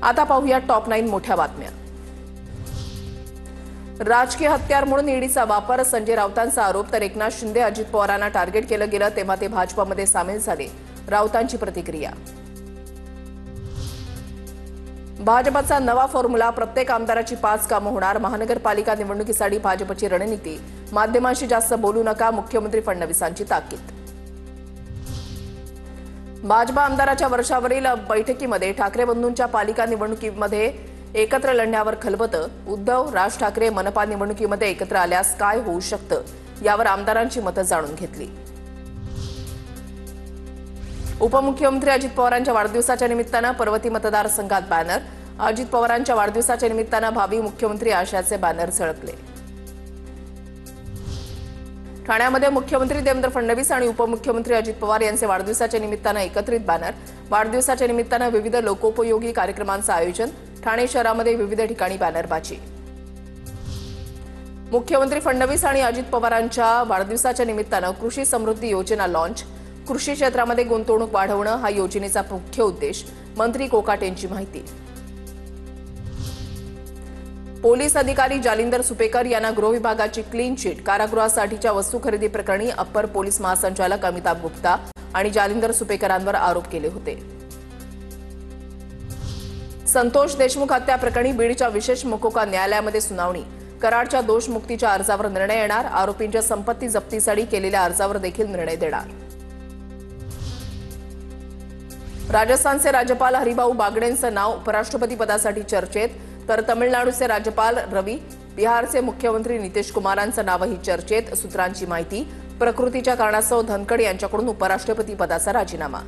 आता पाहूया टॉप 9 मोठ्या बातम्या। राजकीय हत्यार म्हणून ईडीचा वापर, संजय राऊतांचा आरोप। तर एकनाथ शिंदे अजित पवारांना टार्गेट केलं गेलं तेव्हा ते भाजपमध्ये सामील झाले, राऊतांची प्रतिक्रिया। भाजपचा नवा फॉर्म्युला, प्रत्येक आमदाराची 5 कामं होणार। महानगरपालिका निवडणुकीसाठी भाजपची रणनीती, माध्यमांशी जास्त बोलू नका, मुख्यमंत्री फडणवीसांची ताकीद। भाजपा आमदाराच्या वर्षावरील बैठकीमध्ये ठाकरे बंधूंच्या पालिका निवडणुकीमध्ये एकत्र लढण्यावर खलबतं। उद्धव, राज ठाकरे मनपा निवडणुकीमध्ये एकत्र आल्यास काय होऊ शकतं, यावर आमदारांची मतं जाणून घेतली। उपमुख्यमंत्री अजित पवारांच्या वाढदिवसाच्या निमित्तानं पर्वती मतदारसंघात बॅनर। अजित पवारांच्या वाढदिवसाच्या निमित्तानं भावी मुख्यमंत्री आशयाचे बॅनर झळकले। ठाण्यामध्ये मुख्यमंत्री देवेंद्र फडणवीस आणि उपमुख्यमंत्री अजित पवार यांचे वाढदिवसाच्या निमित्तानं एकत्रित बॅनर। वाढदिवसाच्या निमित्तानं विविध लोकोपयोगी कार्यक्रमांचं आयोजन। ठाणे शहरामध्ये विविध ठिकाणी बॅनरबाजी। मुख्यमंत्री फडणवीस आणि अजित पवारांच्या वाढदिवसाच्या निमित्तानं कृषी समृद्धी योजना लॉन्च। कृषी क्षेत्रामध्ये गुंतवणूक वाढवणं हा योजनेचा मुख्य उद्देश, मंत्री कोकाटेंची माहिती। पोलीस अधिकारी जालिंदर सुपेकर यांना गृह विभागाची क्लीन चिट। कारागृहासाठीच्या वस्तू खरेदी प्रकरणी अप्पर पोलीस महासंचालक अमिताभ गुप्ता आणि जालिंदर सुपेकरांवर आरोप केले होते। संतोष देशमुख हत्या प्रकरणी बीडच्या विशेष मकोका न्यायालयामध्ये सुनावणी। कराडच्या दोषमुक्तीच्या अर्जावर निर्णय येणार। आरोपींच्या संपत्ती जप्तीसाठी केलेल्या अर्जावर देखील निर्णय देणार। राजस्थानचे राज्यपाल हरिभाऊ बागडेंचं नाव उपराष्ट्रपती पदासाठी चर्चेत। तर तमिळनाडूचे राज्यपाल रवी, बिहारचे मुख्यमंत्री नितीश कुमारांचं नावही चर्चेत। सूत्रांची माहिती, प्रकृतीच्या कारणास्तव धनखड यांच्याकडून उपराष्ट्रपती पदाचा राजीनामा।